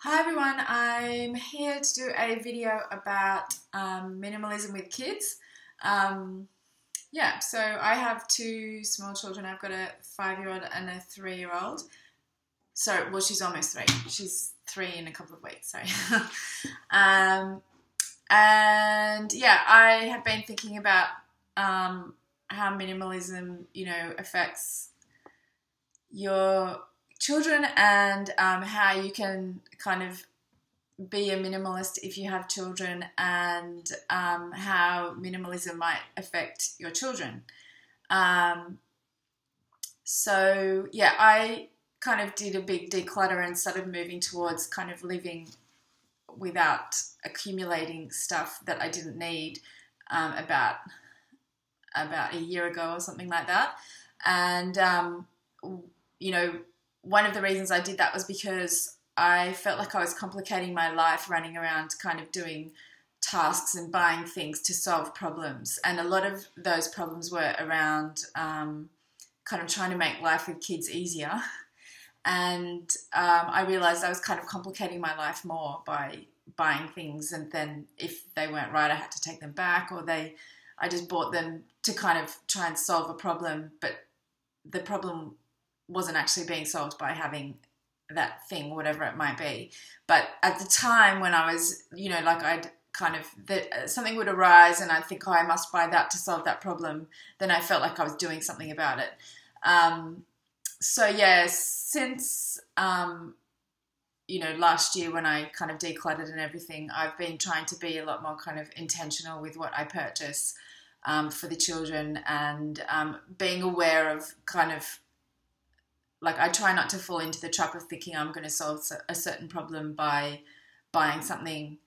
Hi everyone, I'm here to do a video about minimalism with kids. So I have two small children. I've got a 5-year-old and a 3-year-old. So, well, she's almost 3. She's 3 in a couple of weeks, sorry. I have been thinking about how minimalism, affects your children and how you can kind of be a minimalist if you have children, and how minimalism might affect your children. I kind of did a big declutter and started moving towards kind of living without accumulating stuff that I didn't need about a year ago or something like that. And one of the reasons I did that was because I felt like I was complicating my life running around kind of doing tasks and buying things to solve problems. And a lot of those problems were around kind of trying to make life with kids easier. And I realised I was kind of complicating my life more by buying things, and then if they weren't right, I had to take them back, or I just bought them to kind of try and solve a problem, but the problem wasn't actually being solved by having that thing, whatever it might be. But at the time when I was, I'd kind of, something would arise and I'd think, I must buy that to solve that problem. Then I felt like I was doing something about it. Since, last year when I kind of decluttered and everything, I've been trying to be a lot more kind of intentional with what I purchase for the children, and being aware of kind of, I try not to fall into the trap of thinking I'm going to solve a certain problem by buying something,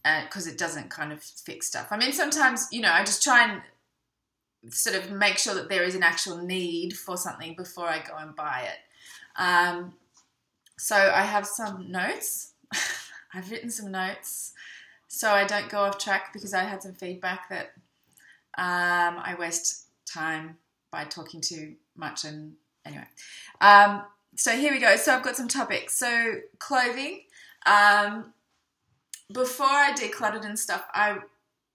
because it doesn't kind of fix stuff. I mean, sometimes, I just try and sort of make sure that there is an actual need for something before I go and buy it. So I have some notes. I've written some notes so I don't go off track, because I had some feedback that I waste time by talking too much. And anyway, so here we go. So I've got some topics. So clothing. Before I decluttered and stuff, I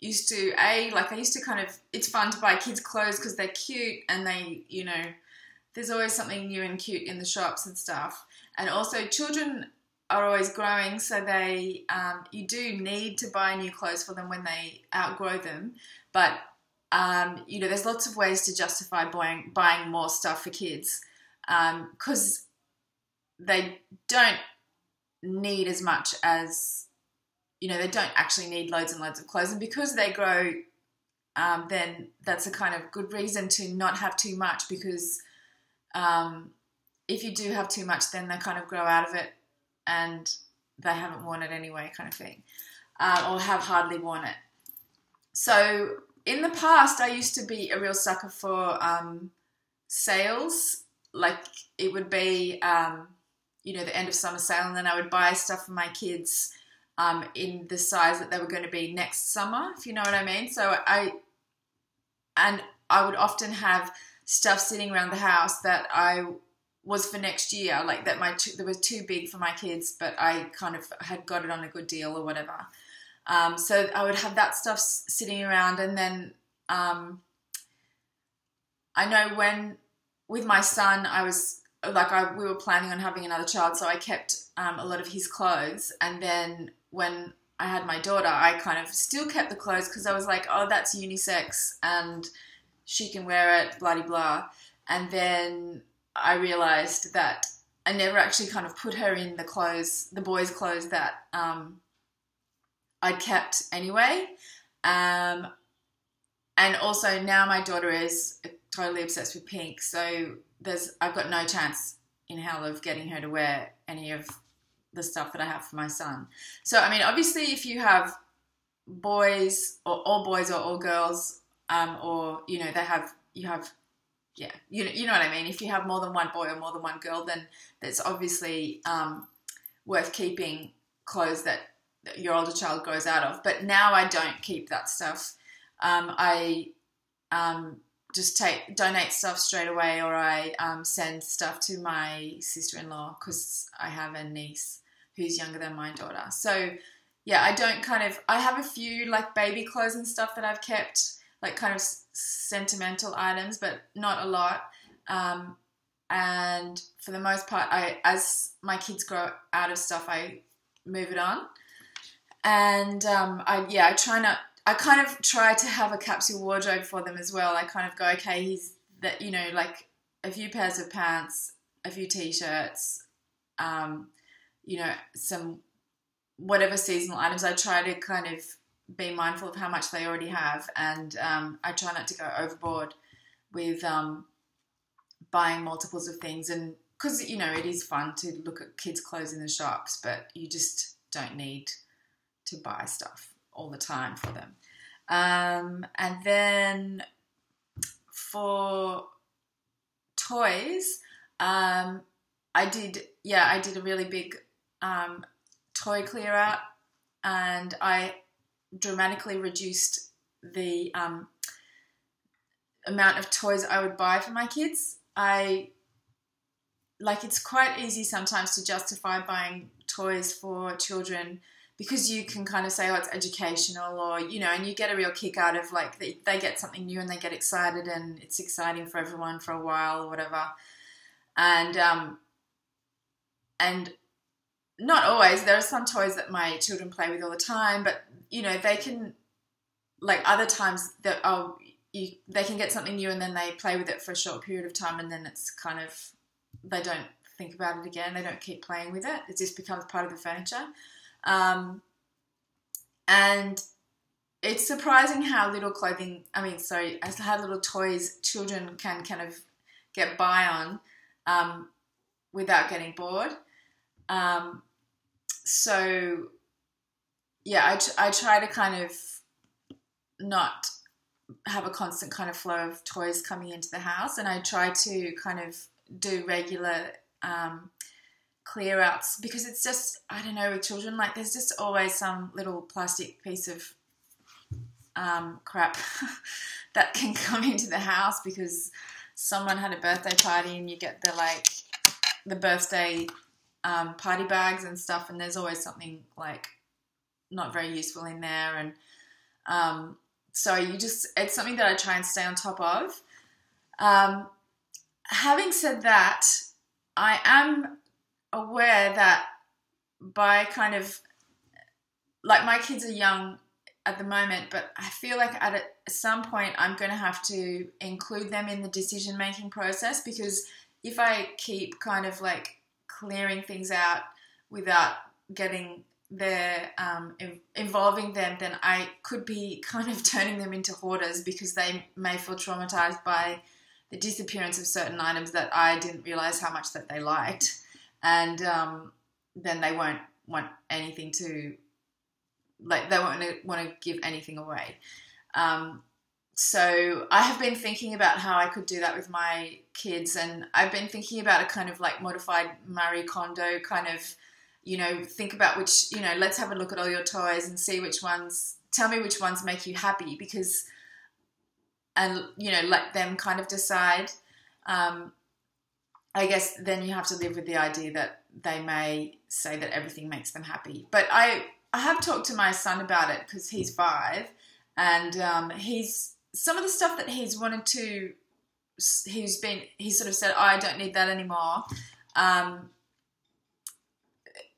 used to kind of, it's fun to buy kids clothes because they're cute, and they, there's always something new and cute in the shops and stuff. And also children are always growing, so they, you do need to buy new clothes for them when they outgrow them. But there's lots of ways to justify buying more stuff for kids, because they don't need as much as, they don't actually need loads and loads of clothes. And because they grow, then that's a kind of good reason to not have too much, because if you do have too much, then they kind of grow out of it and they haven't worn it anyway, kind of thing, or have hardly worn it. So in the past, I used to be a real sucker for sales. Like, it would be, the end of summer sale, and then I would buy stuff for my kids in the size that they were going to be next summer, if you know what I mean. So I would often have stuff sitting around the house that I was for next year, like that that was too big for my kids, but I kind of had got it on a good deal or whatever. So I would have that stuff sitting around, and then I know with my son, I was we were planning on having another child, so I kept a lot of his clothes. And then when I had my daughter, I kind of still kept the clothes, because I was like, oh, that's unisex and she can wear it, blah, blah, blah. And then I realized that I never actually kind of put her in the boys' clothes that I'd kept anyway. And also now my daughter is totally obsessed with pink, so I've got no chance in hell of getting her to wear any of the stuff that I have for my son. So, I mean, obviously if you have boys, or all boys or all girls, or, you know what I mean? If you have more than one boy or more than one girl, then that's obviously worth keeping clothes that your older child grows out of. But now I don't keep that stuff. I just donate stuff straight away, or I send stuff to my sister-in-law because I have a niece who's younger than my daughter. So yeah, I have a few like baby clothes and stuff that I've kept, like kind of sentimental items, but not a lot. And for the most part, as my kids grow out of stuff, I move it on. And I kind of try to have a capsule wardrobe for them as well. I kind of go, okay, he's that, you know, like a few pairs of pants, a few t-shirts, you know, some whatever seasonal items. I try to kind of be mindful of how much they already have, and I try not to go overboard with buying multiples of things. And because, you know, it is fun to look at kids' clothes in the shops, but you just don't need to buy stuff all the time for them. And then for toys, I did a really big toy clear out, and I dramatically reduced the amount of toys I would buy for my kids. It's quite easy sometimes to justify buying toys for children because you can kind of say, oh, it's educational, or, you know, and you get a real kick out of like they get something new and they get excited, and it's exciting for everyone for a while or whatever. And not always. There are some toys that my children play with all the time, but, you know, they can, like other times that they can get something new and then they play with it for a short period of time, and then it's kind of, they don't think about it again. They don't keep playing with it. It just becomes part of the furniture. And it's surprising how little how little toys children can kind of get by on without getting bored. So yeah, I try to kind of not have a constant kind of flow of toys coming into the house, and I try to kind of do regular clear outs, because it's just, I don't know, with children, like there's just always some little plastic piece of crap that can come into the house because someone had a birthday party, and you get the birthday party bags and stuff, and there's always something like not very useful in there. And so it's something that I try and stay on top of. Having said that, I am aware that by kind of, like, my kids are young at the moment, but I feel like at some point I'm going to have to include them in the decision-making process, because if I keep kind of like clearing things out without getting their involving them, then I could be kind of turning them into hoarders, because they may feel traumatized by the disappearance of certain items that I didn't realize how much that they liked. And then they won't want anything to, like, they won't want to give anything away. So I have been thinking about how I could do that with my kids, and I've been thinking about a kind of like modified Marie Kondo kind of, you know, think about which, you know, let's have a look at all your toys and see which ones, tell me which ones make you happy, because, and, you know, let them kind of decide. I guess then you have to live with the idea that they may say that everything makes them happy. But I have talked to my son about it, because he's 5, and some of the stuff that he's wanted to, he sort of said, oh, I don't need that anymore.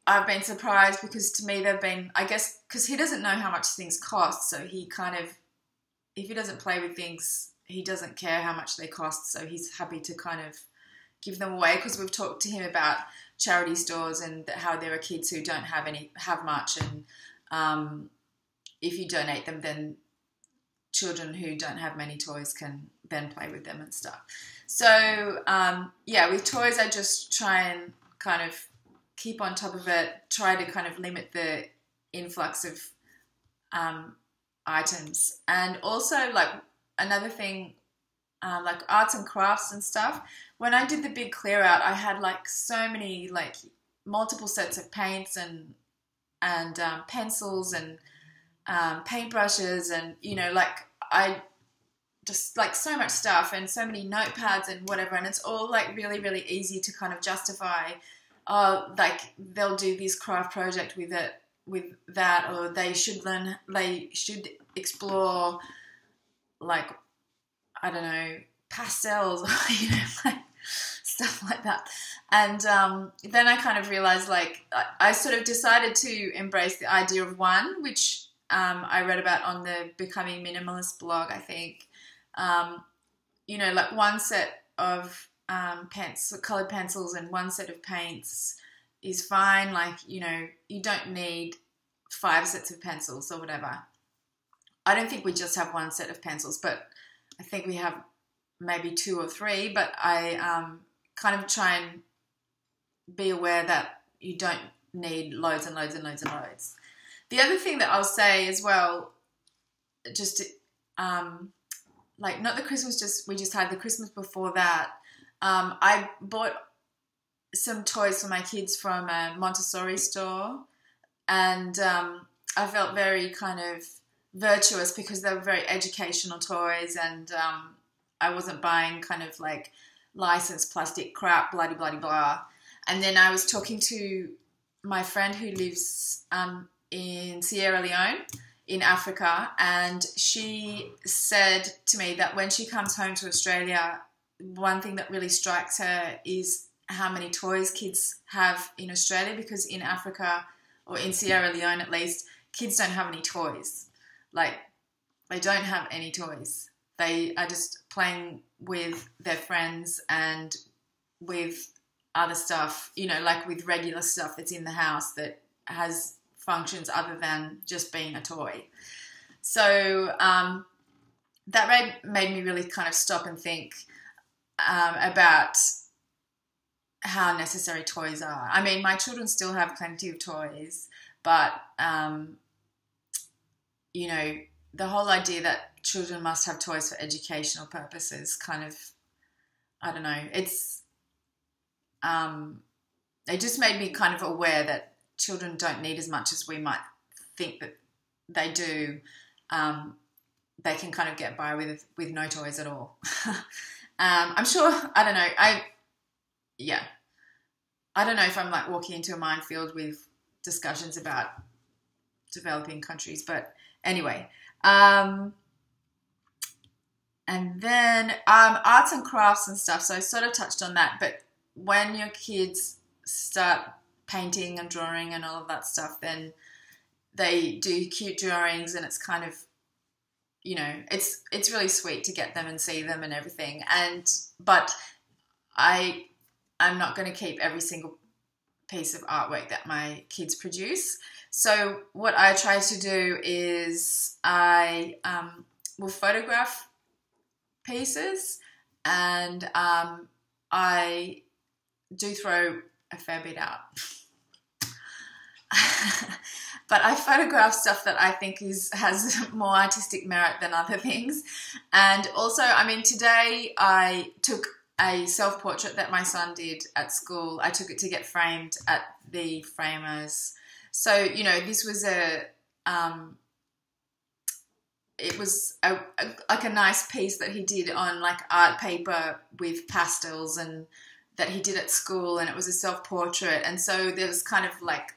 I've been surprised, because to me they've been, I guess, because he doesn't know how much things cost, so he kind of, if he doesn't play with things, he doesn't care how much they cost, so he's happy to kind of give them away, because we've talked to him about charity stores and how there are kids who don't have much, and if you donate them, then children who don't have many toys can then play with them and stuff. So yeah, with toys I just try and kind of keep on top of it, try to kind of limit the influx of items. And also, like, another thing, like arts and crafts and stuff, when I did the big clear out, I had like so many, like multiple sets of paints and pencils and paintbrushes, and, you know, like I just like so much stuff and so many notepads and whatever, and it's all like really, really easy to kind of justify, like they'll do this craft project with it, with that, or they should explore, like, I don't know, pastels, or, like stuff like that. And then I kind of realized, like, I sort of decided to embrace the idea of one, which I read about on the Becoming Minimalist blog, I think. Like one set of colored pencils and one set of paints is fine. Like, you don't need 5 sets of pencils or whatever. I don't think we just have one set of pencils, but I think we have maybe 2 or 3. But I kind of try and be aware that you don't need loads and loads and loads and loads. The other thing that I'll say as well, just like not the Christmas we just had, the Christmas before that, I bought some toys for my kids from a Montessori store, and I felt very kind of virtuous because they were very educational toys, and I wasn't buying kind of like licensed plastic crap, blah, blah, blah, blah. And then I was talking to my friend who lives in Sierra Leone in Africa, and she said to me that when she comes home to Australia, one thing that really strikes her is how many toys kids have in Australia, because in Africa, or in Sierra Leone at least, kids don't have any toys. Like, they don't have any toys. They are just playing with their friends and with other stuff, like with regular stuff that's in the house that has functions other than just being a toy. So that made me really kind of stop and think about how necessary toys are. I mean, my children still have plenty of toys, but the whole idea that children must have toys for educational purposes kind of, I don't know, it just made me kind of aware that children don't need as much as we might think that they do. They can kind of get by with no toys at all. I'm sure, I don't know, I don't know if I'm like walking into a minefield with discussions about developing countries, but anyway. And then arts and crafts and stuff, so I sort of touched on that, but when your kids start painting and drawing and all of that stuff, then they do cute drawings, and it's kind of, it's really sweet to get them and see them and everything. But I'm not going to keep every single piece of artwork that my kids produce. So what I try to do is I will photograph pieces, and I do throw a fair bit out. But I photograph stuff that I think has more artistic merit than other things. And also, I mean, today I took a self-portrait that my son did at school. I took it to get framed at the framers. So, this was it was like a nice piece that he did on like art paper with pastels, and that he did at school, and it was a self-portrait. And so there was kind of like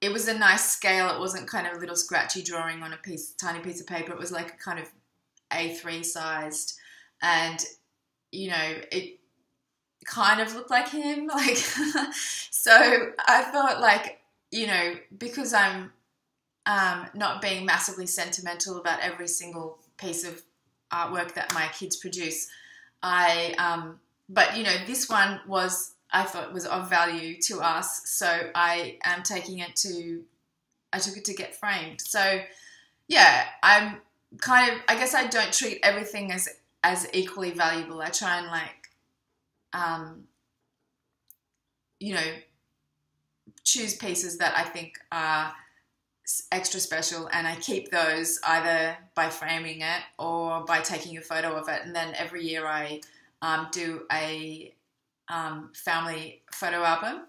it was a nice scale. It wasn't kind of a little scratchy drawing on a tiny piece of paper. It was like a kind of A3 sized, and it kind of looked like him. Like, so I thought, like, because I'm not being massively sentimental about every single piece of artwork that my kids produce, but this one I thought was of value to us, so I am taking it I took it to get framed. So yeah, I'm kind of, I guess I don't treat everything as equally valuable. I try and choose pieces that I think are extra special, and I keep those either by framing it or by taking a photo of it. And then every year I do a family photo album,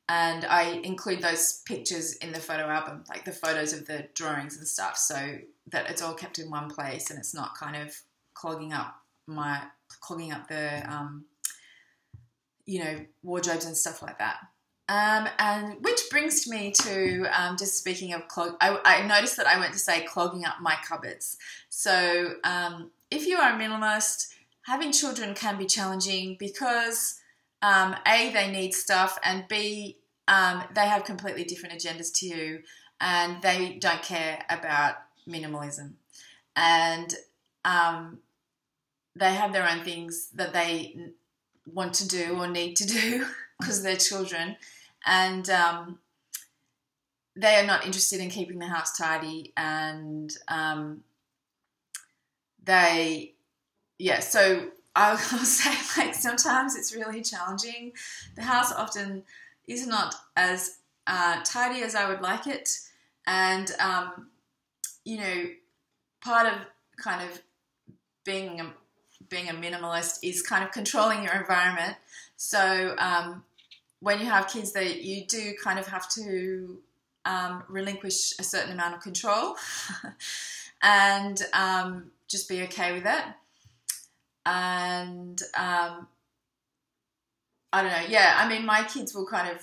And I include those pictures in the photo album, like the photos of the drawings and stuff, so that it's all kept in one place and it's not kind of clogging up the wardrobes and stuff like that. And which brings me to just speaking of I noticed that I went to say clogging up my cupboards. So if you are a minimalist, having children can be challenging because A, they need stuff, and B, they have completely different agendas to you, and they don't care about minimalism. And they have their own things that they want to do or need to do because they're children, and they are not interested in keeping the house tidy, and so I'll say, like, sometimes it's really challenging. The house often is not as tidy as I would like it, and part of kind of being a minimalist is kind of controlling your environment. So when you have kids, that you do kind of have to relinquish a certain amount of control and just be okay with it. And I don't know. Yeah, I mean, my kids will kind of,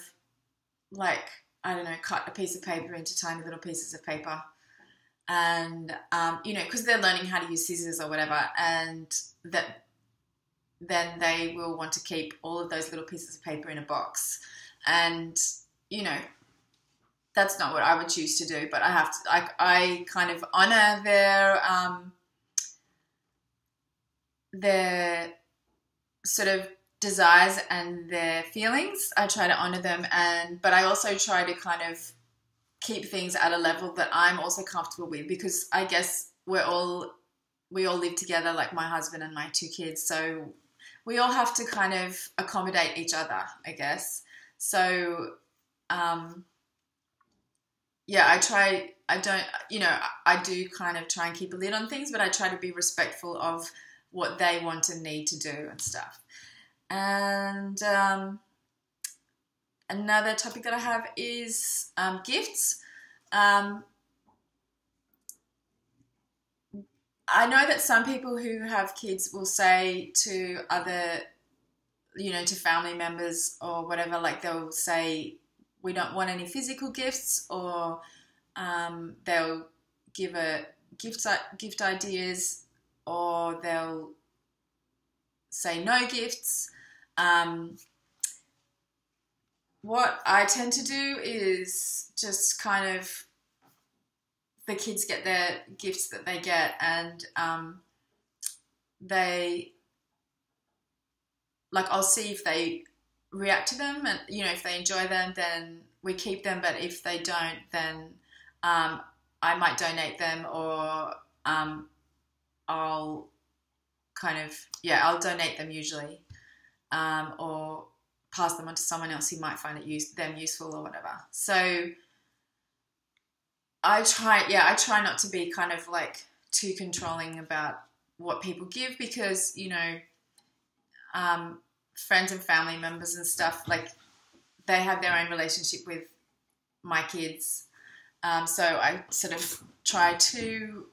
like, I don't know, cut a piece of paper into tiny little pieces of paper. And, because they're learning how to use scissors or whatever, and that then they will want to keep all of those little pieces of paper in a box. And, that's not what I would choose to do, but I kind of honor their sort of desires and their feelings. I try to honor them, but I also try to kind of keep things at a level that I'm also comfortable with, because I guess we all live together, like my husband and my 2 kids, so we all have to kind of accommodate each other, I guess. So I do kind of try and keep a lid on things, but I try to be respectful of what they want and need to do and stuff. And another topic that I have is gifts. I know that some people who have kids will say to other, to family members or whatever, like they'll say, we don't want any physical gifts, or they'll give gift ideas, or they'll say no gifts. What I tend to do is just kind of, the kids get their gifts that they get, and I'll see if they react to them, and if they enjoy them, then we keep them, but if they don't, then I might donate them, or I'll donate them usually, or pass them on to someone else who might find them useful or whatever. So I try not to be kind of like too controlling about what people give, because friends and family members and stuff, like, they have their own relationship with my kids, so I sort of try to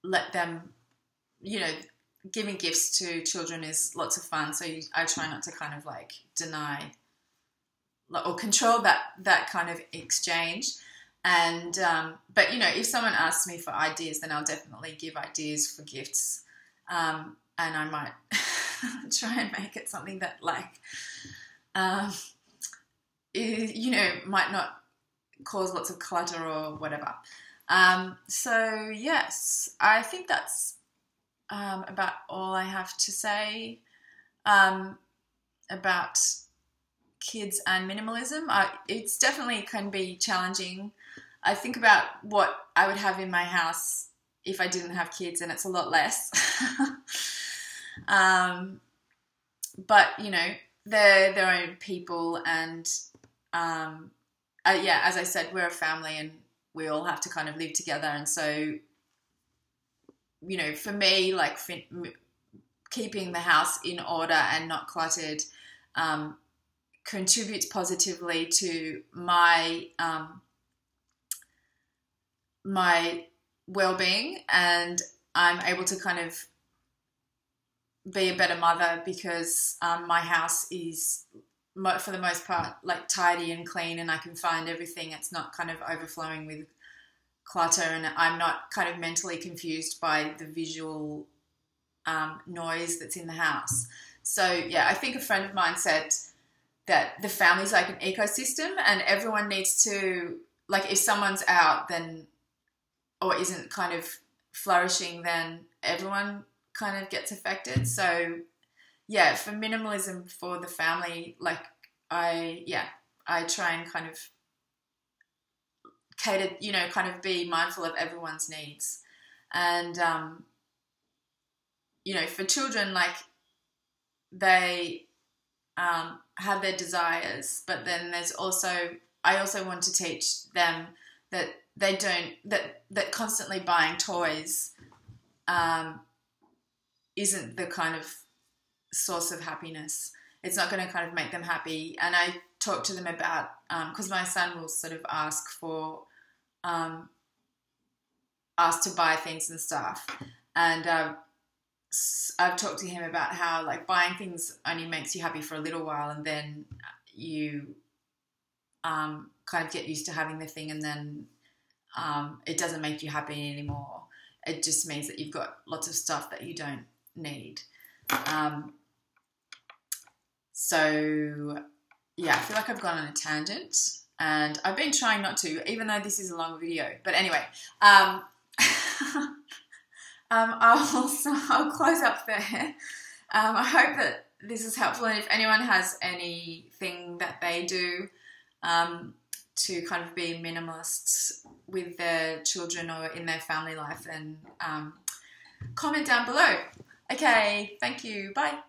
let them, giving gifts to children is lots of fun, so I try not to kind of like deny or control that kind of exchange. And but if someone asks me for ideas, then I'll definitely give ideas for gifts, and I might try and make it something that, like, might not cause lots of clutter or whatever. So yes, I think that's about all I have to say about kids and minimalism. It's definitely can be challenging. I think about what I would have in my house if I didn't have kids, and it's a lot less. But they're their own people, and as I said, we're a family, and we all have to kind of live together. And so, for me, like, keeping the house in order and not cluttered contributes positively to my my well-being, and I'm able to kind of be a better mother because my house is, for the most part, like tidy and clean, and I can find everything. It's not kind of overflowing with clutter, and I'm not kind of mentally confused by the visual noise that's in the house. So yeah, I think a friend of mine said that the family's like an ecosystem, and everyone needs to, like, if someone's out then, or isn't kind of flourishing, then everyone kind of gets affected. So yeah, for minimalism for the family, like I try and kind of cater, kind of be mindful of everyone's needs. And for children, like, they have their desires, but then I also want to teach them that they don't, that constantly buying toys isn't the kind of source of happiness. It's not going to kind of make them happy. And I talk to them about, because my son will sort of ask to buy things and stuff, and I've talked to him about how, like, buying things only makes you happy for a little while, and then you kind of get used to having the thing, and then it doesn't make you happy anymore. It just means that you've got lots of stuff that you don't need. So yeah, I feel like I've gone on a tangent, and I've been trying not to, even though this is a long video. But anyway, I'll close up there. I hope that this is helpful, and if anyone has anything that they do to kind of be minimalists with their children or in their family life, then comment down below. Okay, thank you. Bye.